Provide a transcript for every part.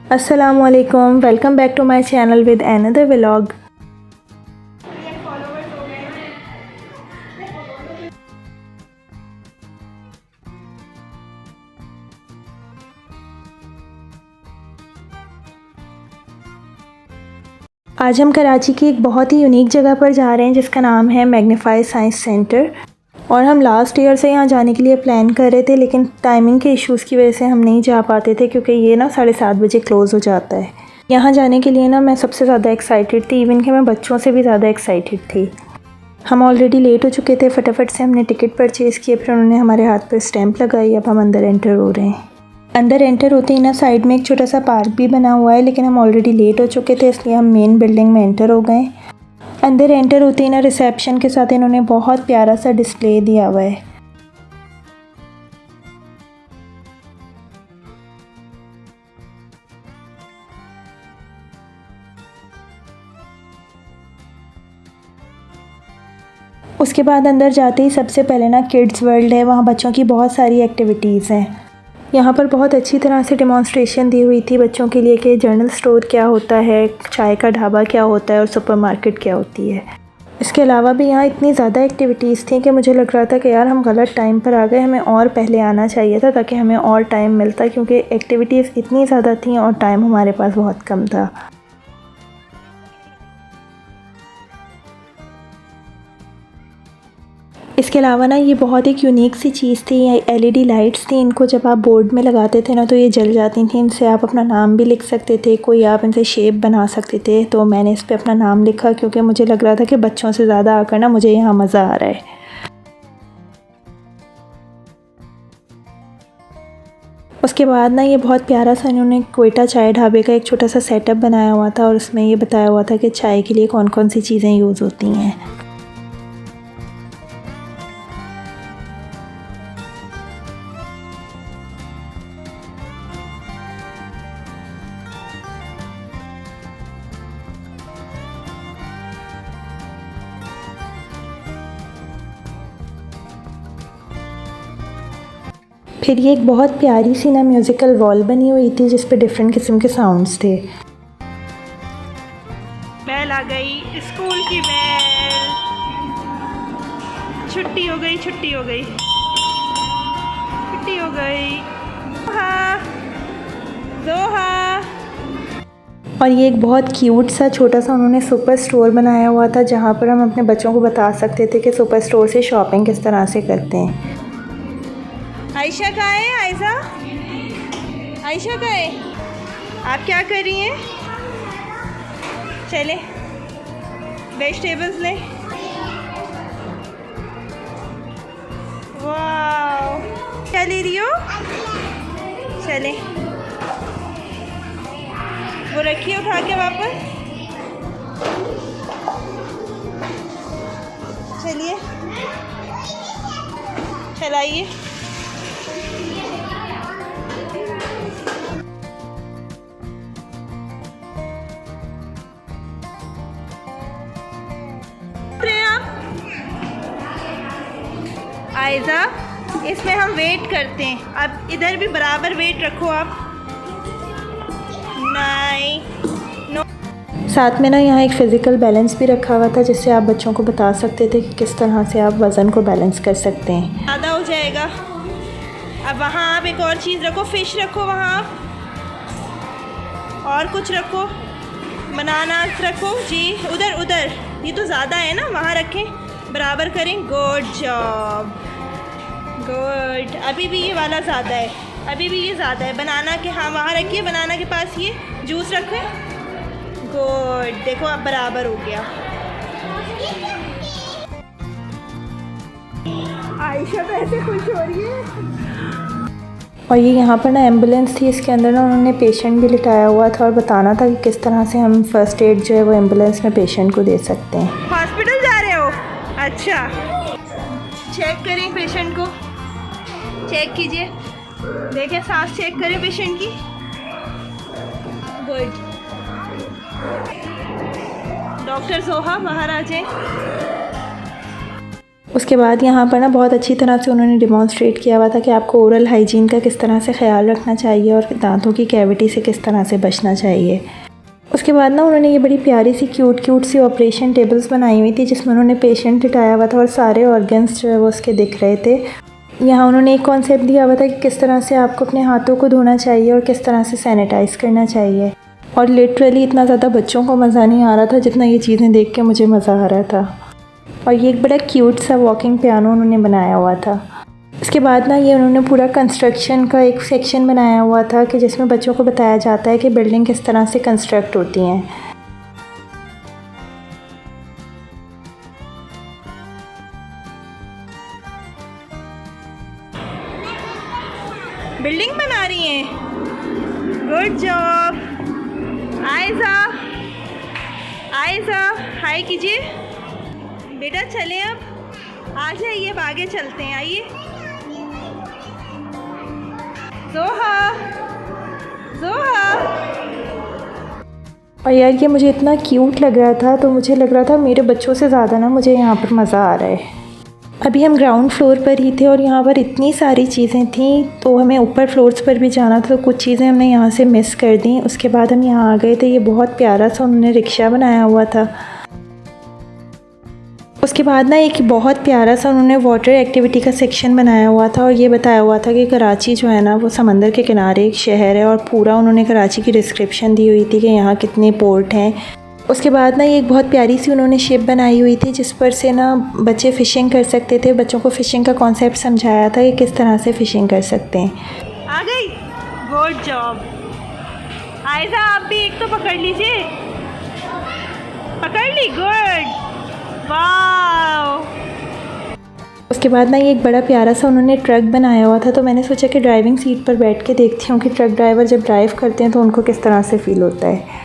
अस्सलामुअलैकुम, welcome back to my channel with another vlog. आज हम कराची की एक बहुत ही यूनिक जगह पर जा रहे हैं जिसका नाम है मैग्नीफाई साइंस सेंटर। और हम लास्ट ईयर से यहाँ जाने के लिए प्लान कर रहे थे, लेकिन टाइमिंग के इश्यूज़ की वजह से हम नहीं जा पाते थे क्योंकि ये ना 7:30 बजे क्लोज़ हो जाता है। यहाँ जाने के लिए ना मैं सबसे ज़्यादा एक्साइटेड थी, इवन कि मैं बच्चों से भी ज़्यादा एक्साइटेड थी। हम ऑलरेडी लेट हो चुके थे, फटाफट से हमने टिकट परचेज़ किए, फिर उन्होंने हमारे हाथ पर स्टैंप लगाई। अब हम अंदर एंटर हो रहे हैं। अंदर एंटर होते ही ना साइड में एक छोटा सा पार्क भी बना हुआ है, लेकिन हम ऑलरेडी लेट हो चुके थे इसलिए हम मेन बिल्डिंग में एंटर हो गए। अंदर एंटर होते ही ना रिसेप्शन के साथ इन्होंने बहुत प्यारा सा डिस्प्ले दिया हुआ है। उसके बाद अंदर जाते ही सबसे पहले ना किड्स वर्ल्ड है, वहाँ बच्चों की बहुत सारी एक्टिविटीज़ हैं। यहाँ पर बहुत अच्छी तरह से डेमोंस्ट्रेशन दी हुई थी बच्चों के लिए कि जनरल स्टोर क्या होता है, चाय का ढाबा क्या होता है और सुपरमार्केट क्या होती है। इसके अलावा भी यहाँ इतनी ज़्यादा एक्टिविटीज़ थी कि मुझे लग रहा था कि यार हम गलत टाइम पर आ गए, हमें और पहले आना चाहिए था ताकि हमें और टाइम मिलता, क्योंकि एक्टिविटीज़ इतनी ज़्यादा थी और टाइम हमारे पास बहुत कम था। इसके अलावा ना ये बहुत एक यूनिक सी चीज़ थी, एलईडी लाइट्स थी। इनको जब आप बोर्ड में लगाते थे ना तो ये जल जाती थी। इनसे आप अपना नाम भी लिख सकते थे, कोई आप इनसे शेप बना सकते थे। तो मैंने इस पे अपना नाम लिखा क्योंकि मुझे लग रहा था कि बच्चों से ज़्यादा आकर ना मुझे यहाँ मज़ा आ रहा है। उसके बाद ना ये बहुत प्यारा सा इन्होंने क्वेटा चाय ढाबे का एक छोटा सा सेटअप बनाया हुआ था और उसमें ये बताया हुआ था कि चाय के लिए कौन कौन सी चीज़ें यूज़ होती हैं। फिर ये एक बहुत प्यारी सी ना म्यूज़िकल वॉल बनी हुई थी जिस पे डिफरेंट किस्म के साउंड्स थे। बेल आ गई, स्कूल की बेल। छुट्टी हो गई, छुट्टी हो गई, छुट्टी हो गई। हाँ जोहा। और ये एक बहुत क्यूट सा छोटा सा उन्होंने सुपर स्टोर बनाया हुआ था जहाँ पर हम अपने बच्चों को बता सकते थे कि सुपर स्टोर से शॉपिंग किस तरह से करते हैं। आयशा कहाँ है? आयशा, आयशा कहाँ है? आप क्या कर रही हैं? चले वेजिटेबल्स ले। वाह, क्या ले रही हो? चले वो रखिए उठा के वापस। चलिए चलाइए। आयजा, इसमें हम वेट करते हैं। अब इधर भी बराबर वेट रखो आप। नहीं नो। साथ में ना यहाँ एक फ़िज़िकल बैलेंस भी रखा हुआ था जिससे आप बच्चों को बता सकते थे कि किस तरह से आप वज़न को बैलेंस कर सकते हैं। ज़्यादा हो जाएगा। अब वहाँ आप एक और चीज़ रखो, फ़िश रखो वहाँ आप, और कुछ रखो, बनानास रखो जी। उधर उधर, ये तो ज़्यादा है ना, वहाँ रखें, बराबर करें। Good job, good. अभी भी ये वाला ज़्यादा है, अभी भी ये ज़्यादा है। बनाना के, हाँ वहाँ रखिए, बनाना के पास ये जूस रखें। गुड, देखो अब बराबर हो गया। आयशा तो ऐसे खुश हो रही है। और ये यहाँ पर ना एम्बुलेंस थी, इसके अंदर ना उन्होंने पेशेंट भी लिटाया हुआ था और बताना था कि किस तरह से हम फ़र्स्ट एड जो है वो एम्बुलेंस में पेशेंट को दे सकते हैं। हॉस्पिटल जा रहे हो? अच्छा, चेक करें पेशेंट को, चेक कीजिए, देखें सांस चेक करें पेशेंट की। गुड। डॉक्टर जोहा बाहर आ जाए। उसके बाद यहाँ पर ना बहुत अच्छी तरह से उन्होंने डिमॉन्स्ट्रेट किया हुआ था कि आपको ओरल हाइजीन का किस तरह से ख्याल रखना चाहिए और दांतों की कैविटी से किस तरह से बचना चाहिए। उसके बाद ना उन्होंने ये बड़ी प्यारी सी क्यूट सी ऑपरेशन टेबल्स बनाई हुई थी जिसमें उन्होंने पेशेंट लिटाया हुआ था और सारे ऑर्गन्स जो है वो उसके दिख रहे थे। यहाँ उन्होंने एक कॉन्सेप्ट दिया हुआ था कि किस तरह से आपको अपने हाथों को धोना चाहिए और किस तरह से सैनिटाइज़ करना चाहिए। और लिटरली इतना ज़्यादा बच्चों को मज़ा नहीं आ रहा था जितना ये चीज़ें देख के मुझे मज़ा आ रहा था। और ये एक बड़ा क्यूट सा वॉकिंग पियानो उन्होंने बनाया हुआ था। इसके बाद ना ये उन्होंने पूरा कंस्ट्रक्शन का एक सेक्शन बनाया हुआ था कि जिसमें बच्चों को बताया जाता है कि बिल्डिंग किस तरह से कंस्ट्रक्ट होती हैं। बिल्डिंग बना रही हैं। Good job. आयजा, आयजा हाय कीजिए बेटा। चलें अब, आ जाइए, अब आगे चलते हैं, आइए। जोहा, जोहा। और यार ये मुझे इतना क्यूट लग रहा था, तो मुझे लग रहा था मेरे बच्चों से ज़्यादा ना मुझे यहाँ पर मज़ा आ रहा है। अभी हम ग्राउंड फ्लोर पर ही थे और यहाँ पर इतनी सारी चीज़ें थी, तो हमें ऊपर फ्लोर्स पर भी जाना था, तो कुछ चीज़ें हमने यहाँ से मिस कर दी। उसके बाद हम यहाँ आ गए थे। ये बहुत प्यारा सा उन्होंने रिक्शा बनाया हुआ था। उसके बाद ना एक बहुत प्यारा सा उन्होंने वाटर एक्टिविटी का सेक्शन बनाया हुआ था और ये बताया हुआ था कि कराची जो है ना वो समंदर के किनारे एक शहर है, और पूरा उन्होंने कराची की डिस्क्रिप्शन दी हुई थी कि यहाँ कितने पोर्ट हैं। उसके बाद ना ये एक बहुत प्यारी सी उन्होंने शिप बनाई हुई थी जिस पर से ना बच्चे फ़िशिंग कर सकते थे। बच्चों को फ़िशिंग का कॉन्सेप्ट समझाया था कि किस तरह से फ़िशिंग कर सकते हैं। आ गई। Good job. आयजा आप भी एक तो पकड़ लीजिए। पकड़ ली। गुड। वाओ। उसके बाद ना ये एक बड़ा प्यारा सा उन्होंने ट्रक बनाया हुआ था, तो मैंने सोचा कि ड्राइविंग सीट पर बैठ के देखती हूँ कि ट्रक ड्राइवर जब ड्राइव करते हैं तो उनको किस तरह से फ़ील होता है।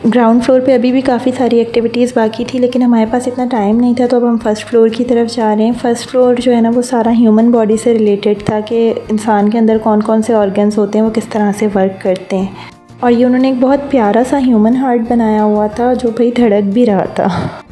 ग्राउंड फ्लोर पे अभी भी काफ़ी सारी एक्टिविटीज़ बाकी थी, लेकिन हमारे पास इतना टाइम नहीं था, तो अब हम फ़र्स्ट फ्लोर की तरफ जा रहे हैं। फ़र्स्ट फ्लोर जो है ना वो सारा ह्यूमन बॉडी से रिलेटेड था कि इंसान के अंदर कौन कौन से ऑर्गन्स होते हैं, वो किस तरह से वर्क करते हैं। और ये उन्होंने एक बहुत प्यारा सा ह्यूमन हार्ट बनाया हुआ था जो भाई धड़क भी रहा था।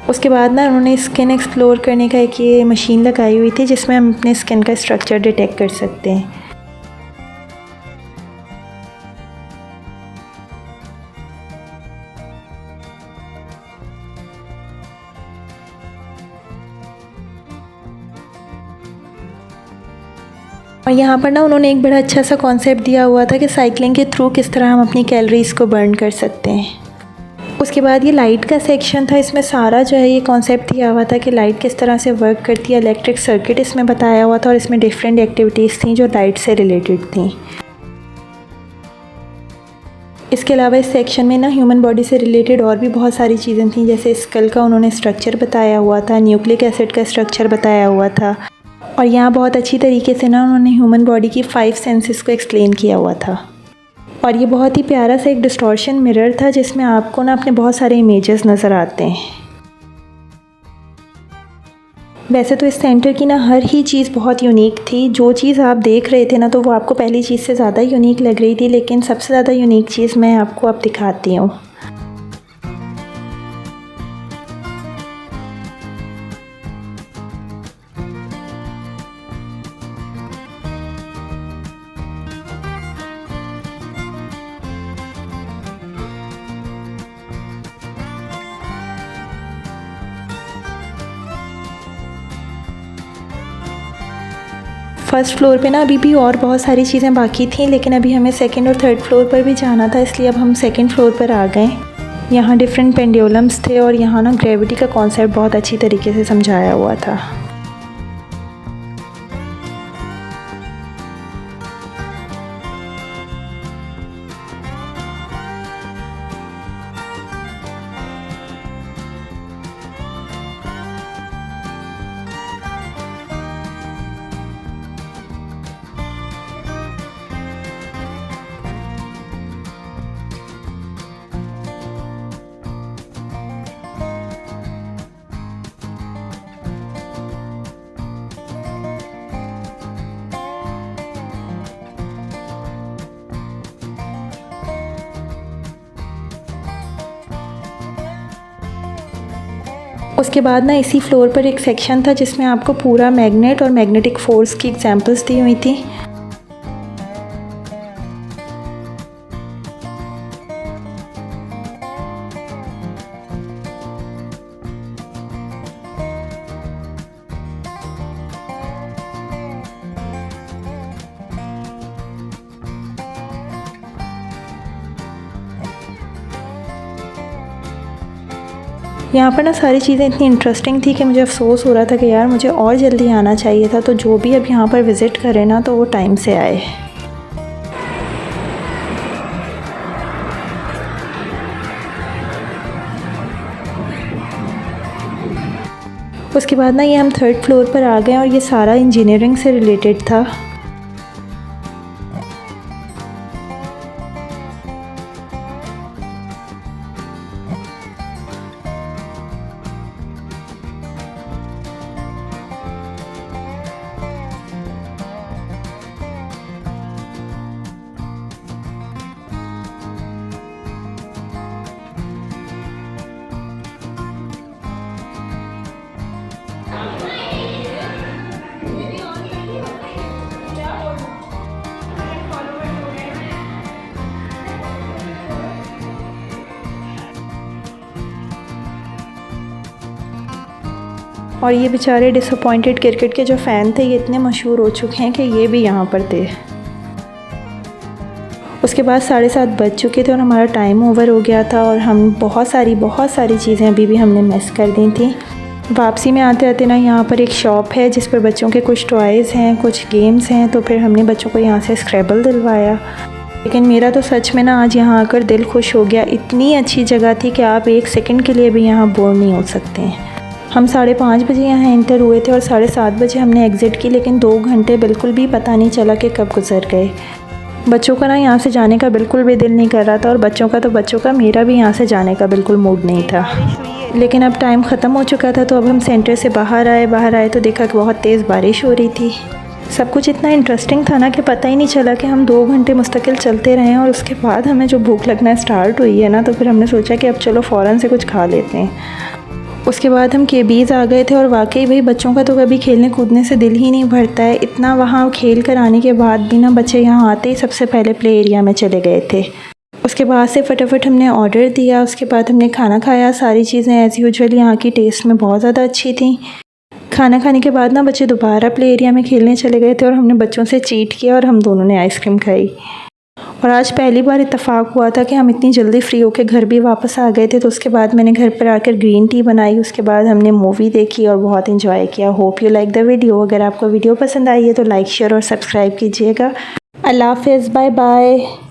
उसके बाद ना उन्होंने स्किन एक्सप्लोर करने का एक ये मशीन लगाई हुई थी जिसमें हम अपने स्किन का स्ट्रक्चर डिटेक्ट कर सकते हैं। और यहाँ पर ना उन्होंने एक बड़ा अच्छा सा कॉन्सेप्ट दिया हुआ था कि साइकिलिंग के थ्रू किस तरह हम अपनी कैलोरीज़ को बर्न कर सकते हैं। उसके बाद ये लाइट का सेक्शन था, इसमें सारा जो है ये कॉन्सेप्ट दिया हुआ था कि लाइट किस तरह से वर्क करती है। इलेक्ट्रिक सर्किट इसमें बताया हुआ था और इसमें डिफरेंट एक्टिविटीज़ थी जो लाइट से रिलेटेड थी। इसके अलावा इस सेक्शन में ना ह्यूमन बॉडी से रिलेटेड और भी बहुत सारी चीज़ें थी, जैसे स्कल का उन्होंने स्ट्रक्चर बताया हुआ था, न्यूक्लिक एसिड का स्ट्रक्चर बताया हुआ था, और यहाँ बहुत अच्छी तरीके से ना उन्होंने ह्यूमन बॉडी की 5 सेंसेस को एक्सप्लेन किया हुआ था। और ये बहुत ही प्यारा सा एक डिस्टॉर्शन मिरर था जिसमें आपको ना अपने बहुत सारे इमेजेस नज़र आते हैं। वैसे तो इस सेंटर की ना हर ही चीज़ बहुत यूनिक थी। जो चीज़ आप देख रहे थे ना तो वो आपको पहली चीज़ से ज़्यादा यूनिक लग रही थी, लेकिन सबसे ज़्यादा यूनिक चीज़ मैं आपको अब दिखाती हूँ। फर्स्ट फ्लोर पे ना अभी भी और बहुत सारी चीज़ें बाकी थी, लेकिन अभी हमें सेकंड और थर्ड फ्लोर पर भी जाना था, इसलिए अब हम सेकंड फ्लोर पर आ गए। यहाँ डिफरेंट पेंडुलम्स थे और यहाँ ना ग्रेविटी का कॉन्सेप्ट बहुत अच्छी तरीके से समझाया हुआ था। उसके बाद ना इसी फ्लोर पर एक सेक्शन था जिसमें आपको पूरा मैग्नेट और मैग्नेटिक फोर्स की एग्जांपल्स दी हुई थी। यहाँ पर ना सारी चीज़ें इतनी इंटरेस्टिंग थी कि मुझे अफसोस हो रहा था कि यार मुझे और जल्दी आना चाहिए था। तो जो भी अब यहाँ पर विज़िट करे ना तो वो टाइम से आए। उसके बाद ना ये हम 3rd फ्लोर पर आ गए और ये सारा इंजीनियरिंग से रिलेटेड था। और ये बेचारे डिसअपॉइंटेड क्रिकेट के जो फ़ैन थे ये इतने मशहूर हो चुके हैं कि ये भी यहाँ पर थे। उसके बाद 7:30 बज चुके थे और हमारा टाइम ओवर हो गया था और हम बहुत सारी चीज़ें अभी भी हमने मिस कर दी थी। वापसी में आते आते ना यहाँ पर एक शॉप है जिस पर बच्चों के कुछ टॉयज़ हैं, कुछ गेम्स हैं। तो फिर हमने बच्चों को यहाँ से स्क्रैबल दिलवाया। लेकिन मेरा तो सच में ना आज यहाँ आकर दिल खुश हो गया। इतनी अच्छी जगह थी कि आप एक सेकंड के लिए भी यहाँ बोर नहीं हो सकते हैं। हम 5:30 बजे यहाँ एंटर हुए थे और 7:30 बजे हमने एग्ज़िट की। लेकिन 2 घंटे बिल्कुल भी पता नहीं चला कि कब गुजर गए। बच्चों का ना यहाँ से जाने का बिल्कुल भी दिल नहीं कर रहा था और बच्चों का मेरा भी यहाँ से जाने का बिल्कुल मूड नहीं था। लेकिन अब टाइम ख़त्म हो चुका था तो अब हम सेंटर से बाहर आए तो देखा कि बहुत तेज़ बारिश हो रही थी। सब कुछ इतना इंटरेस्टिंग था ना कि पता ही नहीं चला कि हम 2 घंटे मुस्तकिल चलते रहे। और उसके बाद हमें जो भूख लगना स्टार्ट हुई है ना तो फिर हमने सोचा कि अब चलो फ़ौरन से कुछ खा लेते हैं। उसके बाद हम केबीज़ आ गए थे और वाकई भाई बच्चों का तो कभी खेलने कूदने से दिल ही नहीं भरता है। इतना वहाँ खेल कर आने के बाद भी ना बच्चे यहाँ आते ही सबसे पहले प्ले एरिया में चले गए थे। उसके बाद से फटाफट हमने ऑर्डर दिया। उसके बाद हमने खाना खाया। सारी चीज़ें एज़ यूजुअल यहाँ की टेस्ट में बहुत ज़्यादा अच्छी थी। खाना खाने के बाद ना बच्चे दोबारा प्ले एरिया में खेलने चले गए थे और हमने बच्चों से चीट किया और हम दोनों ने आइसक्रीम खाई। और आज पहली बार इत्तेफाक हुआ था कि हम इतनी जल्दी फ्री होकर घर भी वापस आ गए थे। तो उसके बाद मैंने घर पर आकर ग्रीन टी बनाई। उसके बाद हमने मूवी देखी और बहुत इंजॉय किया। Hope you like the video. अगर आपको वीडियो पसंद आई है तो लाइक शेयर और सब्सक्राइब कीजिएगा। अल्लाह हाफ़िज़, बाय बाय।